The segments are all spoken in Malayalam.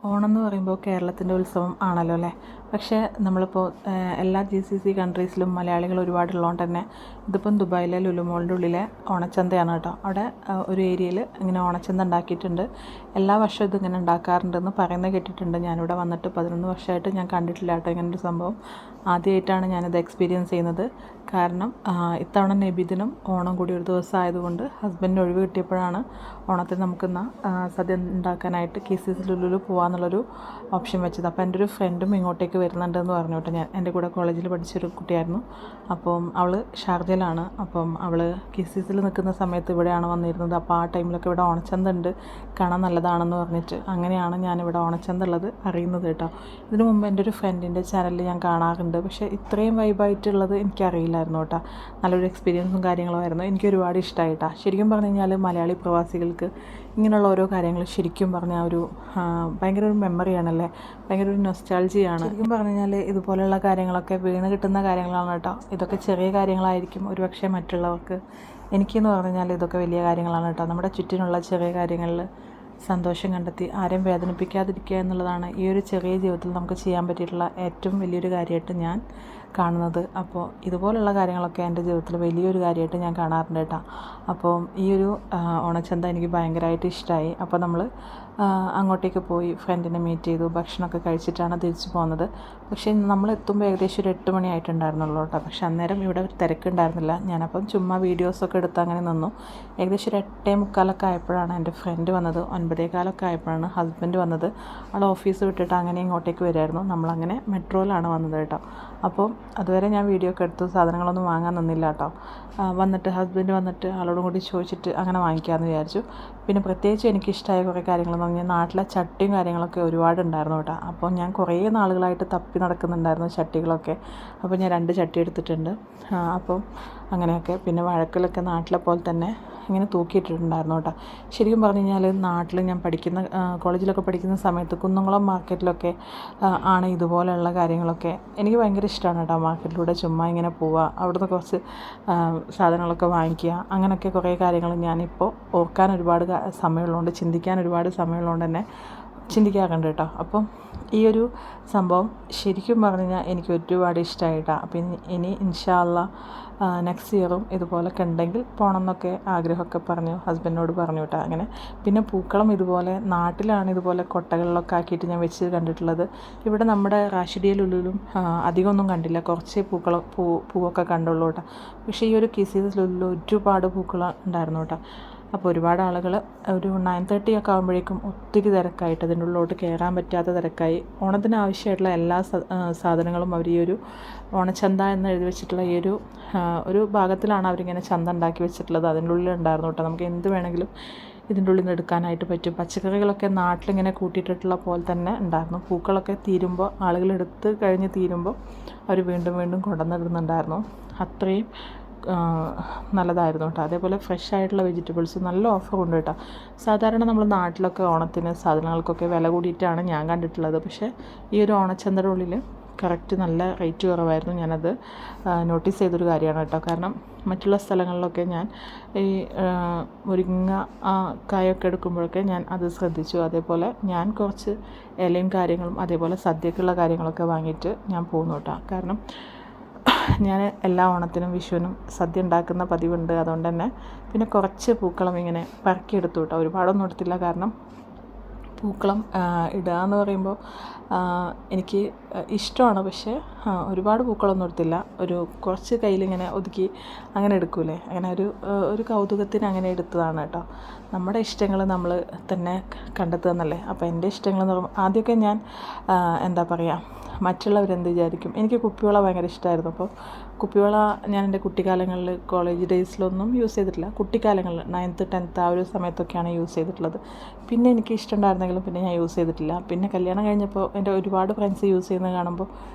ഓണം എന്ന് പറയുമ്പോൾ കേരളത്തിൻ്റെ ഉത്സവം ആണല്ലോ അല്ലേ. പക്ഷേ നമ്മളിപ്പോൾ എല്ലാ GCC കൺട്രീസിലും മലയാളികൾ ഒരുപാടുള്ളതുകൊണ്ട് തന്നെ ഇതിപ്പം ദുബായിലെ ലുലു മോളിൻ്റെ ഉള്ളിലെ ഓണച്ചന്തയാണ് കേട്ടോ. അവിടെ ഒരു ഏരിയയിൽ ഇങ്ങനെ ഓണച്ചന്ത ഉണ്ടാക്കിയിട്ടുണ്ട്. എല്ലാ വർഷവും ഇതിങ്ങനെ ഉണ്ടാക്കാറുണ്ടെന്ന് പറയുന്നത് കേട്ടിട്ടുണ്ട്. ഞാനിവിടെ വന്നിട്ട് 11 വർഷമായിട്ട് ഞാൻ കണ്ടിട്ടില്ല കേട്ടോ ഇങ്ങനൊരു സംഭവം. ആദ്യമായിട്ടാണ് ഞാനിത് എക്സ്പീരിയൻസ് ചെയ്യുന്നത്. കാരണം ഇത്തവണ നബിദിനും ഓണം കൂടി ഒരു ദിവസം ആയതുകൊണ്ട് ഹസ്ബൻഡിന് ഒഴിവ് കിട്ടിയപ്പോഴാണ് ഓണത്തിന് നമുക്കിന്ന് സദ്യ ഉണ്ടാക്കാനായിട്ട് KCC ലുലുവിൽ പോകാമെന്നുള്ളൊരു ഓപ്ഷൻ വെച്ചത്. അപ്പോൾ എൻ്റെ ഒരു ഫ്രണ്ടും ഇങ്ങോട്ടേക്ക് വരുന്നുണ്ടെന്ന് പറഞ്ഞു കേട്ടോ. ഞാൻ എൻ്റെ കൂടെ കോളേജിൽ പഠിച്ചൊരു കുട്ടിയായിരുന്നു. അപ്പം അവൾ ഷാർജയിലാണ്. അപ്പം അവൾ KCCയിൽ നിൽക്കുന്ന സമയത്ത് ഇവിടെയാണ് വന്നിരുന്നത്. അപ്പോൾ ആ ടൈമിലൊക്കെ ഇവിടെ ഓണച്ചന്ത ഉണ്ട്, കാണാൻ നല്ലതാണെന്ന് പറഞ്ഞിട്ട് അങ്ങനെയാണ് ഞാനിവിടെ ഓണച്ചന്ത ഉള്ളത് അറിയുന്നത് കേട്ടോ. ഇതിനു മുമ്പ് എൻ്റെ ഒരു ഫ്രണ്ടിൻ്റെ ചാനലിൽ ഞാൻ കാണാറുണ്ട്. പക്ഷേ ഇത്രയും വൈബായിട്ടുള്ളത് എനിക്കറിയില്ലായിരുന്നു കേട്ടോ. നല്ലൊരു എക്സ്പീരിയൻസും കാര്യങ്ങളുമായിരുന്നു. എനിക്ക് ഒരുപാട് ഇഷ്ടമായിട്ടാ. ശരിക്കും പറഞ്ഞു കഴിഞ്ഞാൽ മലയാളി പ്രവാസികൾക്ക് ഇങ്ങനെയുള്ള ഓരോ കാര്യങ്ങൾ ശരിക്കും പറഞ്ഞാൽ ഒരു ഭയങ്കര ഒരു മെമ്മറിയാണല്ലേ, ഭയങ്കര ഒരു നൊസ്റ്റാൾജിയാണ്. ശരിക്കും പറഞ്ഞു കഴിഞ്ഞാൽ ഇതുപോലെയുള്ള കാര്യങ്ങളൊക്കെ വീണ് കിട്ടുന്ന കാര്യങ്ങളാണ് കേട്ടോ. ഇതൊക്കെ ചെറിയ കാര്യങ്ങളായിരിക്കും ഒരുപക്ഷെ മറ്റുള്ളവർക്ക്. എനിക്കെന്ന് പറഞ്ഞു കഴിഞ്ഞാൽ ഇതൊക്കെ വലിയ കാര്യങ്ങളാണ് കേട്ടോ. നമ്മുടെ ചുറ്റിനുള്ള ചെറിയ കാര്യങ്ങളിൽ സന്തോഷം കണ്ടെത്തി ആരെയും വേദനിപ്പിക്കാതിരിക്കുക എന്നുള്ളതാണ് ഈ ഒരു ചെറിയ ജീവിതത്തിൽ നമുക്ക് ചെയ്യാൻ പറ്റിയിട്ടുള്ള ഏറ്റവും വലിയൊരു കാര്യമായിട്ട് ഞാൻ കാണുന്നത്. അപ്പോൾ ഇതുപോലുള്ള കാര്യങ്ങളൊക്കെ എൻ്റെ ജീവിതത്തിൽ വലിയൊരു കാര്യമായിട്ട് ഞാൻ കാണാറുണ്ട് കേട്ടോ. അപ്പോൾ ഈ ഒരു ഓണച്ചന്ത എനിക്ക് ഭയങ്കരമായിട്ട് ഇഷ്ടമായി. അപ്പോൾ നമ്മൾ അങ്ങോട്ടേക്ക് പോയി ഫ്രണ്ടിനെ മീറ്റ് ചെയ്തു, ഭക്ഷണമൊക്കെ കഴിച്ചിട്ടാണ് തിരിച്ചു പോകുന്നത്. പക്ഷേ നമ്മൾ എത്തുമ്പോൾ ഏകദേശം ഒരു 8 മണി ആയിട്ടുണ്ടായിരുന്നുള്ളൂ കേട്ടോ. പക്ഷേ അന്നേരം ഇവിടെ തിരക്കുണ്ടായിരുന്നില്ല. ഞാനപ്പം ചുമ്മാ വീഡിയോസൊക്കെ എടുത്ത് അങ്ങനെ നിന്നു. ഏകദേശം ഒരു 8:45 ആയപ്പോഴാണ് എൻ്റെ ഫ്രണ്ട് വന്നത്. 9:15 ആയപ്പോഴാണ് ഹസ്ബൻഡ് വന്നത്. ആൾ ഓഫീസ് വിട്ടിട്ട് അങ്ങനെ ഇങ്ങോട്ടേക്ക് വരുമായിരുന്നു. നമ്മളങ്ങനെ മെട്രോയിലാണ് വന്നത് കേട്ടോ. അപ്പോൾ അതുവരെ ഞാൻ വീഡിയോ ഒക്കെ എടുത്തു, സാധനങ്ങളൊന്നും വാങ്ങാൻ നിന്നില്ല കേട്ടോ. വന്നിട്ട് ഹസ്ബൻഡ് വന്നിട്ട് ആളോടും കൂടി ചോദിച്ചിട്ട് അങ്ങനെ വാങ്ങിക്കാമെന്ന് വിചാരിച്ചു. പിന്നെ പ്രത്യേകിച്ച് എനിക്കിഷ്ടമായ കുറേ കാര്യങ്ങളെന്ന് പറഞ്ഞാൽ നാട്ടിലെ ചട്ടിയും കാര്യങ്ങളൊക്കെ ഒരുപാടുണ്ടായിരുന്നു കേട്ടോ. അപ്പോൾ ഞാൻ കുറേ നാളുകളായിട്ട് തപ്പി നടക്കുന്നുണ്ടായിരുന്നു ചട്ടികളൊക്കെ. അപ്പോൾ ഞാൻ 2 ചട്ടി എടുത്തിട്ടുണ്ട്. അപ്പം അങ്ങനെയൊക്കെ പിന്നെ വഴക്കിലൊക്കെ നാട്ടിലെ പോലെ തന്നെ ഇങ്ങനെ തൂക്കിയിട്ടിട്ടുണ്ടായിരുന്നു കേട്ടോ. ശരിക്കും പറഞ്ഞു കഴിഞ്ഞാൽ നാട്ടിൽ ഞാൻ പഠിക്കുന്ന കോളേജിലൊക്കെ പഠിക്കുന്ന സമയത്ത് കുന്നംകുളം മാർക്കറ്റിലൊക്കെ ആണ് ഇതുപോലെയുള്ള കാര്യങ്ങളൊക്കെ. എനിക്ക് ഭയങ്കര ഇഷ്ടമാണ് കേട്ടോ. മാർക്കറ്റിലൂടെ ചുമ്മാ ഇങ്ങനെ പോവുക, അവിടുന്ന് കുറച്ച് സാധനങ്ങളൊക്കെ വാങ്ങിക്കുക, അങ്ങനെയൊക്കെ കുറേ കാര്യങ്ങൾ ഞാനിപ്പോൾ ഓർക്കാൻ ഒരുപാട് സമയമുള്ളതുകൊണ്ട്, ചിന്തിക്കാൻ ഒരുപാട് സമയമുള്ളതുകൊണ്ട് തന്നെ ചിന്തിക്കാറുണ്ട് കേട്ടോ. അപ്പം ഈ ഒരു സംഭവം ശരിക്കും പറഞ്ഞു കഴിഞ്ഞാൽ എനിക്ക് ഒരുപാട് ഇഷ്ടമായിട്ടാണ്. അപ്പം ഇനി ഇൻഷാ അല്ലാ നെക്സ്റ്റ് ഇയറും ഇതുപോലൊക്കെ ഉണ്ടെങ്കിൽ പോകണം എന്നൊക്കെ ആഗ്രഹമൊക്കെ പറഞ്ഞു, ഹസ്ബൻഡിനോട് പറഞ്ഞു കേട്ടോ. അങ്ങനെ പിന്നെ പൂക്കളം ഇതുപോലെ നാട്ടിലാണ് ഇതുപോലെ കൊട്ടകളിലൊക്കെ ആക്കിയിട്ട് ഞാൻ വെച്ച് കണ്ടിട്ടുള്ളത്. ഇവിടെ നമ്മുടെ റാഷിഡിയ ലുലുവിലും അധികമൊന്നും കണ്ടില്ല, കുറച്ച് പൂവൊക്കെ കണ്ടുള്ളൂ കേട്ടോ. പക്ഷേ ഈ ഒരു KCC ലുലുവിൽ ഒരുപാട് പൂക്കളം ഉണ്ടായിരുന്നു കേട്ടോ. അപ്പോൾ ഒരുപാട് ആളുകൾ ഒരു 9:30 ഒക്കെ ആകുമ്പോഴേക്കും ഒത്തിരി തിരക്കായിട്ട് അതിൻ്റെ ഉള്ളിലോട്ട് കയറാൻ പറ്റാത്ത തിരക്കായി. ഓണത്തിന് ആവശ്യമായിട്ടുള്ള എല്ലാ സാധനങ്ങളും അവർ ഈ ഒരു ഓണച്ചന്ത എന്ന് എഴുതി വെച്ചിട്ടുള്ള ഈ ഒരു ഭാഗത്തിലാണ് അവരിങ്ങനെ ചന്ത ഉണ്ടാക്കി വെച്ചിട്ടുള്ളത്. അതിൻ്റെ ഉള്ളിൽ ഉണ്ടായിരുന്നു കേട്ടോ. നമുക്ക് എന്ത് വേണമെങ്കിലും ഇതിൻ്റെ ഉള്ളിൽ നിന്ന് എടുക്കാനായിട്ട് പറ്റും. പച്ചക്കറികളൊക്കെ നാട്ടിലിങ്ങനെ കൂട്ടിയിട്ടിട്ടുള്ള പോലെ തന്നെ ഉണ്ടായിരുന്നു. പൂക്കളൊക്കെ തീരുമ്പോൾ ആളുകൾ എടുത്ത് കഴിഞ്ഞ് തീരുമ്പോൾ അവർ വീണ്ടും വീണ്ടും കൊണ്ടുവന്നിടുന്നുണ്ടായിരുന്നു. അത്രയും നല്ലതായിരുന്നു കേട്ടോ. അതേപോലെ ഫ്രഷ് ആയിട്ടുള്ള വെജിറ്റബിൾസ് നല്ല ഓഫറുണ്ട് കേട്ടോ. സാധാരണ നമ്മൾ നാട്ടിലൊക്കെ ഓണത്തിന് സാധനങ്ങൾക്കൊക്കെ വില കൂടിയിട്ടാണ് ഞാൻ കണ്ടിട്ടുള്ളത്. പക്ഷേ ഈ ഒരു ഓണച്ചന്തയുടെ ഉള്ളിൽ കറക്റ്റ് നല്ല റേറ്റ് കുറവായിരുന്നു. ഞാനത് നോട്ടീസ് ചെയ്തൊരു കാര്യമാണ് കേട്ടോ. കാരണം മറ്റുള്ള സ്ഥലങ്ങളിലൊക്കെ ഞാൻ ഈ മുരിങ്ങ കായൊക്കെ എടുക്കുമ്പോഴൊക്കെ ഞാൻ അത് ശ്രദ്ധിച്ചു. അതേപോലെ ഞാൻ കുറച്ച് ഇലയും കാര്യങ്ങളും അതേപോലെ സദ്യക്കുള്ള കാര്യങ്ങളൊക്കെ വാങ്ങിയിട്ട് ഞാൻ പോകുന്നു കേട്ടോ. കാരണം ഞാൻ എല്ലാ ഓണത്തിനും വിഷുവിനും സദ്യ ഉണ്ടാക്കുന്ന പതിവുണ്ട്. അതുകൊണ്ട് തന്നെ പിന്നെ കുറച്ച് പൂക്കളം ഇങ്ങനെ പറക്കിയെടുത്തു കേട്ടോ. ഒരുപാടൊന്നും എടുത്തില്ല. കാരണം പൂക്കളം ഇടുക എന്ന് പറയുമ്പോൾ എനിക്ക് ഇഷ്ടമാണ്. പക്ഷേ ഒരുപാട് പൂക്കളൊന്നും എടുത്തില്ല. ഒരു കുറച്ച് കയ്യിലിങ്ങനെ ഒതുക്കി അങ്ങനെ എടുക്കൂലേ, അങ്ങനെ ഒരു കൗതുകത്തിന് അങ്ങനെ എടുത്തതാണ് കേട്ടോ. നമ്മുടെ ഇഷ്ടങ്ങൾ നമ്മൾ തന്നെ കണ്ടെത്തുക എന്നല്ലേ. അപ്പോൾ എൻ്റെ ഇഷ്ടങ്ങളെന്ന് പറയുമ്പോൾ ആദ്യമൊക്കെ ഞാൻ എന്താ പറയുക, മറ്റുള്ളവരെന്ത് വിചാരിക്കും. എനിക്ക് കുപ്പിവള ഭയങ്കര ഇഷ്ടമായിരുന്നു. അപ്പോൾ കുപ്പിവള ഞാൻ എൻ്റെ കുട്ടിക്കാലങ്ങളിൽ കോളേജ് ഡേയ്സിലൊന്നും യൂസ് ചെയ്തിട്ടില്ല. കുട്ടിക്കാലങ്ങളിൽ 9th 10th ആ ഒരു സമയത്തൊക്കെയാണ് യൂസ് ചെയ്തിട്ടുള്ളത്. പിന്നെ എനിക്ക് ഇഷ്ടമുണ്ടായിരുന്നെങ്കിലും പിന്നെ ഞാൻ യൂസ് ചെയ്തിട്ടില്ല. പിന്നെ കല്യാണം കഴിഞ്ഞപ്പോൾ എൻ്റെ ഒരുപാട് ഫ്രണ്ട്സ് യൂസ് ചെയ്യുന്നത് കാണുമ്പോൾ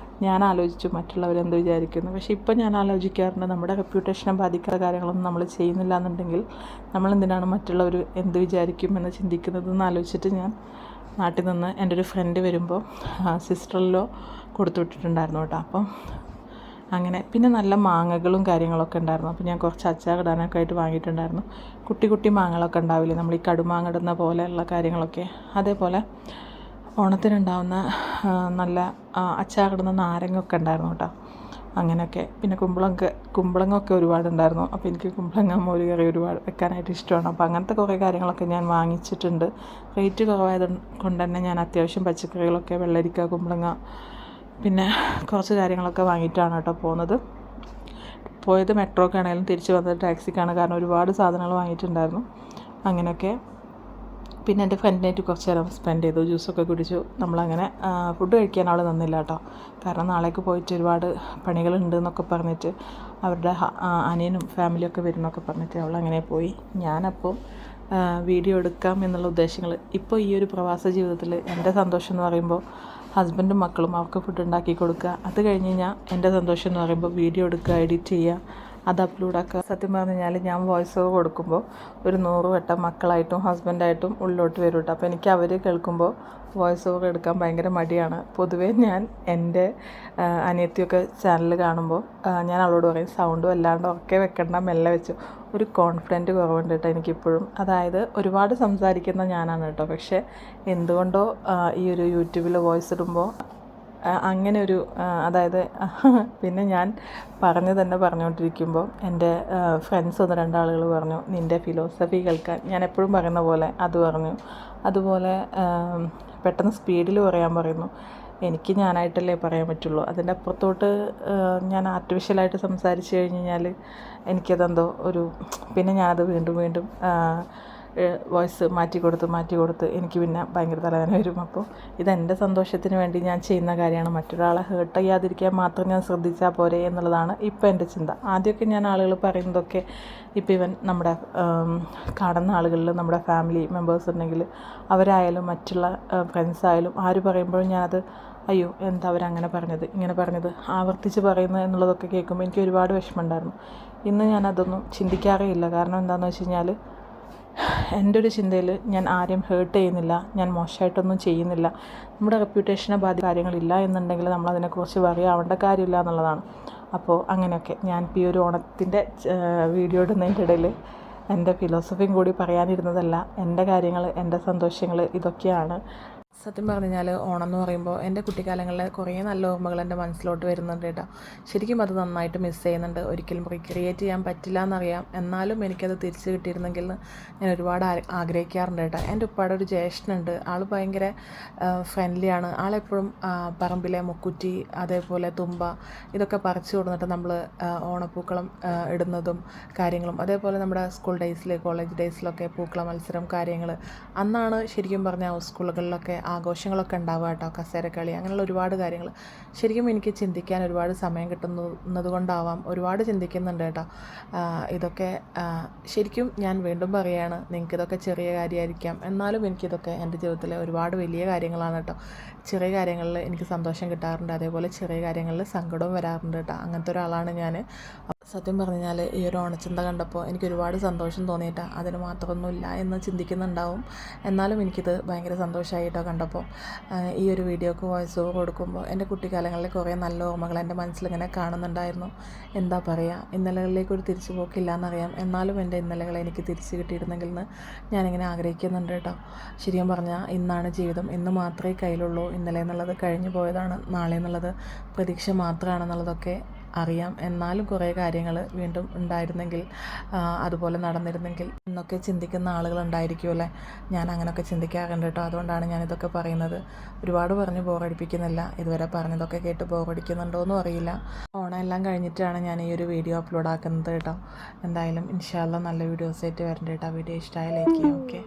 ഞാൻ ആലോചിച്ചു മറ്റുള്ളവരെന്ത് വിചാരിക്കുന്നു. പക്ഷേ ഇപ്പോൾ ഞാൻ ആലോചിക്കാറുണ്ട്, നമ്മുടെ റെപ്യൂട്ടേഷനെ ബാധിക്കുന്ന കാര്യങ്ങളൊന്നും നമ്മൾ ചെയ്യുന്നില്ല എന്നുണ്ടെങ്കിൽ നമ്മളെന്തിനാണ് മറ്റുള്ളവർ എന്ത് വിചാരിക്കും എന്ന് ചിന്തിക്കുന്നതെന്ന് ആലോചിച്ചിട്ട് ഞാൻ നാട്ടിൽ നിന്ന് എൻ്റെ ഒരു ഫ്രണ്ട് വരുമ്പോൾ സിസ്റ്ററിലോ കൊടുത്തു വിട്ടിട്ടുണ്ടായിരുന്നു കേട്ടോ. അപ്പം അങ്ങനെ പിന്നെ നല്ല മാങ്ങകളും കാര്യങ്ങളൊക്കെ ഉണ്ടായിരുന്നു. അപ്പോൾ ഞാൻ കുറച്ച് അച്ചാറിടാനൊക്കെ ആയിട്ട് വാങ്ങിയിട്ടുണ്ടായിരുന്നു. കുട്ടി കുട്ടി മാങ്ങകളൊക്കെ ഉണ്ടാവില്ലേ, നമ്മൾ ഈ കടുമാങ്ങ ഇടുന്ന പോലെയുള്ള കാര്യങ്ങളൊക്കെ. അതേപോലെ ഓണത്തിനുണ്ടാവുന്ന നല്ല അച്ചാറിടുന്ന നാരങ്ങയൊക്കെ ഉണ്ടായിരുന്നു കേട്ടോ. അങ്ങനെയൊക്കെ പിന്നെ കുമ്പളങ്ങൊക്കെ ഒരുപാടുണ്ടായിരുന്നു. അപ്പോൾ എനിക്ക് കുമ്പളങ്ങ മോര് കറി ഒരുപാട് വെക്കാനായിട്ട് ഇഷ്ടമാണ്. അപ്പോൾ അങ്ങനത്തെ കുറേ കാര്യങ്ങളൊക്കെ ഞാൻ വാങ്ങിച്ചിട്ടുണ്ട്. റേറ്റ് കുറവായത് കൊണ്ട് തന്നെ ഞാൻ അത്യാവശ്യം പച്ചക്കറികളൊക്കെ വെള്ളരിക്ക, കുമ്പളങ്ങ, പിന്നെ കുറച്ച് കാര്യങ്ങളൊക്കെ വാങ്ങിയിട്ടാണ് കേട്ടോ പോകുന്നത്. പോയത് മെട്രോക്കാണെങ്കിലും തിരിച്ച് വന്നത് ടാക്സിക്കാണ്. കാരണം ഒരുപാട് സാധനങ്ങൾ വാങ്ങിയിട്ടുണ്ടായിരുന്നു. അങ്ങനെയൊക്കെ പിന്നെ എൻ്റെ ഫ്രണ്ടിനായിട്ട് കുറച്ച് നേരം സ്പെൻഡ് ചെയ്തു, ജ്യൂസൊക്കെ കുടിച്ചു. നമ്മളങ്ങനെ ഫുഡ് കഴിക്കാൻ അവൾ നിന്നില്ല കേട്ടോ. കാരണം നാളേക്ക് പോയിട്ട് ഒരുപാട് പണികളുണ്ട് എന്നൊക്കെ പറഞ്ഞിട്ട് അവരുടെ അനിയനും ഫാമിലിയൊക്കെ വരുന്നൊക്കെ പറഞ്ഞിട്ട് അവൾ അങ്ങനെ പോയി. ഞാനപ്പോൾ വീഡിയോ എടുക്കാം എന്നുള്ള ഉദ്ദേശങ്ങൾ ഇപ്പോൾ ഈ ഒരു പ്രവാസ ജീവിതത്തിൽ എൻ്റെ സന്തോഷം എന്ന് പറയുമ്പോൾ ഹസ്ബൻഡും മക്കളും അവർക്ക് ഫുഡ് ഉണ്ടാക്കി കൊടുക്കുക. അത് കഴിഞ്ഞ് കഴിഞ്ഞാൽ എൻ്റെ സന്തോഷം എന്ന് പറയുമ്പോൾ വീഡിയോ എടുക്കുക, എഡിറ്റ് ചെയ്യുക, അത് അപ്ലോഡാക്കുക. സത്യം പറഞ്ഞു കഴിഞ്ഞാൽ ഞാൻ വോയിസ് ഓവർ കൊടുക്കുമ്പോൾ ഒരു 100 വട്ടം മക്കളായിട്ടും ഹസ്ബൻഡായിട്ടും ഉള്ളിലോട്ട് വരും കേട്ടോ. അപ്പോൾ എനിക്ക് അവർ കേൾക്കുമ്പോൾ വോയിസ് ഓവർ എടുക്കാൻ ഭയങ്കര മടിയാണ്. പൊതുവേ ഞാൻ എൻ്റെ അനിയത്തിയൊക്കെ ചാനൽ കാണുമ്പോൾ ഞാൻ അവളോട് പറയും സൗണ്ടും അല്ലാണ്ട് ഒക്കെ വെക്കണ്ട, മെല്ലെ വെച്ചു. ഒരു കോൺഫിഡൻറ്റ് കുറവുണ്ട് കേട്ടോ എനിക്കിപ്പോഴും. അതായത് ഒരുപാട് സംസാരിക്കുന്ന ഞാനാണ് കേട്ടോ. പക്ഷേ എന്തുകൊണ്ടോ ഈ ഒരു യൂട്യൂബിൽ വോയിസ് ഇടുമ്പോൾ അങ്ങനെ ഒരു അതായത് പിന്നെ ഞാൻ പറഞ്ഞു തന്നെ പറഞ്ഞുകൊണ്ടിരിക്കുമ്പോൾ എൻ്റെ ഫ്രണ്ട്സ് 1-2 ആളുകൾ പറഞ്ഞു നിൻ്റെ ഫിലോസഫി കേൾക്കാൻ. ഞാൻ എപ്പോഴും പറയുന്ന പോലെ അത് പറഞ്ഞു. അതുപോലെ പെട്ടെന്ന് സ്പീഡിൽ പറയാൻ പറയുന്നു. എനിക്ക് ഞാനായിട്ടല്ലേ പറയാൻ പറ്റുള്ളൂ. അതിൻ്റെ അപ്പുറത്തോട്ട് ഞാൻ ആർട്ടിഫിഷ്യലായിട്ട് സംസാരിച്ച് കഴിഞ്ഞ് കഴിഞ്ഞാൽ എനിക്കതെന്തോ ഒരു പിന്നെ ഞാനത് വീണ്ടും വോയിസ് മാറ്റി കൊടുത്ത് എനിക്ക് പിന്നെ ഭയങ്കര തലവേദന വരും. അപ്പോൾ ഇതെൻ്റെ സന്തോഷത്തിന് വേണ്ടി ഞാൻ ചെയ്യുന്ന കാര്യമാണ്. മറ്റൊരാളെ ഹേർട്ട് ചെയ്യാതിരിക്കാൻ മാത്രം ഞാൻ ശ്രദ്ധിച്ചാൽ പോരെ എന്നുള്ളതാണ് ഇപ്പോൾ എൻ്റെ ചിന്ത. ആദ്യമൊക്കെ ഞാൻ ആളുകൾ പറയുന്നതൊക്കെ ഇപ്പോൾ ഇവൻ നമ്മുടെ കാണുന്ന ആളുകളിൽ നമ്മുടെ ഫാമിലി മെമ്പേഴ്സ് ഉണ്ടെങ്കിൽ അവരായാലും മറ്റുള്ള ഫ്രണ്ട്സായാലും ആര് പറയുമ്പോഴും ഞാനത് അയ്യോ എന്താ അവരങ്ങനെ പറഞ്ഞത് ഇങ്ങനെ പറഞ്ഞത് ആവർത്തിച്ച് പറയുന്നത് എന്നുള്ളതൊക്കെ കേൾക്കുമ്പോൾ എനിക്ക് ഒരുപാട് വിഷമമുണ്ടായിരുന്നു. ഇന്ന് ഞാനതൊന്നും ചിന്തിക്കാറേ ഇല്ല. കാരണം എന്താണെന്ന് വെച്ച് കഴിഞ്ഞാൽ എൻ്റെ ഒരു ചിന്തയിൽ ഞാൻ ആരെയും ഹേർട്ട് ചെയ്യുന്നില്ല, ഞാൻ മോശമായിട്ടൊന്നും ചെയ്യുന്നില്ല. നമ്മുടെ റെപ്യൂട്ടേഷനെ ബാധിക്കുന്ന കാര്യങ്ങളില്ല എന്നുണ്ടെങ്കിൽ നമ്മളതിനെക്കുറിച്ച് ആവേണ്ട കാര്യമില്ല എന്നുള്ളതാണ്. അപ്പോൾ അങ്ങനെയൊക്കെ ഞാൻ ഇപ്പോൾ ഈ ഒരു ഓണത്തിൻ്റെ വീഡിയോ ഇടുന്നതിൻ്റെ ഇടയിൽ എൻ്റെ ഫിലോസഫിയും കൂടി പറയാനിരുന്നതല്ല. എൻ്റെ കാര്യങ്ങൾ, എൻ്റെ സന്തോഷങ്ങൾ ഇതൊക്കെയാണ്. സത്യം പറഞ്ഞു കഴിഞ്ഞാൽ ഓണം എന്ന് പറയുമ്പോൾ എൻ്റെ കുട്ടിക്കാലങ്ങളിലെ കുറേ നല്ല ഓർമ്മകൾ എൻ്റെ മനസ്സിലോട്ട് വരുന്നുണ്ട് കേട്ടോ. ശരിക്കും അത് നന്നായിട്ട് മിസ് ചെയ്യുന്നുണ്ട്. ഒരിക്കലും റീക്രിയേറ്റ് ചെയ്യാൻ പറ്റില്ല എന്നറിയാം. എന്നാലും എനിക്കത് തിരിച്ച് കിട്ടിയിരുന്നെങ്കിൽ ഞാൻ ഒരുപാട് ആഗ്രഹിക്കാറുണ്ട് കേട്ടോ. എൻ്റെ ഉപ്പാടെ ഒരു ജ്യേഷ്ഠനുണ്ട്. ആൾ ഭയങ്കര ഫ്രണ്ട്ലിയാണ്. ആളെപ്പോഴും പറമ്പിലെ മുക്കുറ്റി, അതേപോലെ തുമ്പ, ഇതൊക്കെ പറിച്ചു കൊടുത്തിട്ട് നമ്മൾ ഓണപ്പൂക്കളം ഇടുന്നതും കാര്യങ്ങളും, അതേപോലെ നമ്മുടെ സ്കൂൾ ഡേയ്സിൽ, കോളേജ് ഡേയ്സിലൊക്കെ പൂക്കള മത്സരം കാര്യങ്ങൾ, അന്നാണ് ശരിക്കും പറഞ്ഞാൽ സ്കൂളുകളിലൊക്കെ ആഘോഷങ്ങളൊക്കെ ഉണ്ടാവുക കേട്ടോ. കസേരക്കളി, അങ്ങനെയുള്ള ഒരുപാട് കാര്യങ്ങൾ. ശരിക്കും എനിക്ക് ചിന്തിക്കാൻ ഒരുപാട് സമയം കിട്ടുന്നത് കൊണ്ടാവാം ഒരുപാട് ചിന്തിക്കുന്നുണ്ട് കേട്ടോ. ഇതൊക്കെ ശരിക്കും ഞാൻ വീണ്ടും പറയുകയാണ്, നിങ്ങൾക്കിതൊക്കെ ചെറിയ കാര്യമായിരിക്കാം, എന്നാലും എനിക്കിതൊക്കെ എൻ്റെ ജീവിതത്തിലെ ഒരുപാട് വലിയ കാര്യങ്ങളാണ് കേട്ടോ. ചെറിയ കാര്യങ്ങളിൽ എനിക്ക് സന്തോഷം കിട്ടാറുണ്ട്, അതേപോലെ ചെറിയ കാര്യങ്ങളിൽ സങ്കടവും വരാറുണ്ട് കേട്ടോ. അങ്ങനത്തെ ഒരാളാണ് ഞാൻ. സത്യം പറഞ്ഞു കഴിഞ്ഞാൽ ഈ ഒരു ഓണച്ചന്ത കണ്ടപ്പോൾ എനിക്ക് ഒരുപാട് സന്തോഷം തോന്നിയിട്ടാണ്. അതിന് മാത്രമൊന്നുമില്ല എന്ന് ചിന്തിക്കുന്നുണ്ടാവും, എന്നാലും എനിക്കിത് ഭയങ്കര സന്തോഷമായിട്ടോ കണ്ടപ്പോൾ. ഈ ഒരു വീഡിയോക്ക് വോയിസ് ഓവർ കൊടുക്കുമ്പോൾ എൻ്റെ കുട്ടിക്കാലങ്ങളിലെ കുറേ നല്ല ഓർമ്മകൾ എൻ്റെ മനസ്സിലിങ്ങനെ കാണുന്നുണ്ടായിരുന്നു. എന്താ പറയുക, ഇന്നലകളിലേക്ക് ഒരു തിരിച്ചു പോക്കില്ല എന്നറിയാം, എന്നാലും എൻ്റെ ഇന്നലകളെ എനിക്ക് തിരിച്ച് കിട്ടിയിരുന്നെങ്കിൽ എന്ന് ഞാനിങ്ങനെ ആഗ്രഹിക്കുന്നുണ്ട് കേട്ടോ. ശരിക്കും പറഞ്ഞാൽ ഇന്നാണ് ജീവിതം, ഇന്ന് മാത്രമേ കയ്യിലുള്ളൂ. ഇന്നലെ എന്നുള്ളത് കഴിഞ്ഞു പോയതാണ്, നാളെ എന്നുള്ളത് പ്രതീക്ഷ മാത്രമാണെന്നുള്ളതൊക്കെ അറിയാം. എന്നാലും കുറേ കാര്യങ്ങൾ വീണ്ടും ഉണ്ടായിരുന്നെങ്കിൽ, അതുപോലെ നടന്നിരുന്നെങ്കിൽ എന്നൊക്കെ ചിന്തിക്കുന്ന ആളുകളുണ്ടായിരിക്കുമല്ലേ. ഞാൻ അങ്ങനെയൊക്കെ ചിന്തിക്കാറുണ്ട് കേട്ടോ. അതുകൊണ്ടാണ് ഞാനിതൊക്കെ പറയുന്നത്. ഒരുപാട് പറഞ്ഞ് ബോറടിപ്പിക്കുന്നില്ല. ഇതുവരെ പറഞ്ഞതൊക്കെ കേട്ട് ബോറടിക്കുന്നുണ്ടോയെന്നും അറിയില്ല. ഓണം എല്ലാം കഴിഞ്ഞിട്ടാണ് ഞാൻ ഈ ഒരു വീഡിയോ അപ്ലോഡ് ആക്കുന്നത് കേട്ടോ. എന്തായാലും ഇൻഷാ അല്ലാഹ് നല്ല വീഡിയോസായിട്ട് വരണ്ട കേട്ടോ. വീഡിയോ ഇഷ്ടമായ ലൈക്ക് ചെയ്യാം. ഓക്കെ.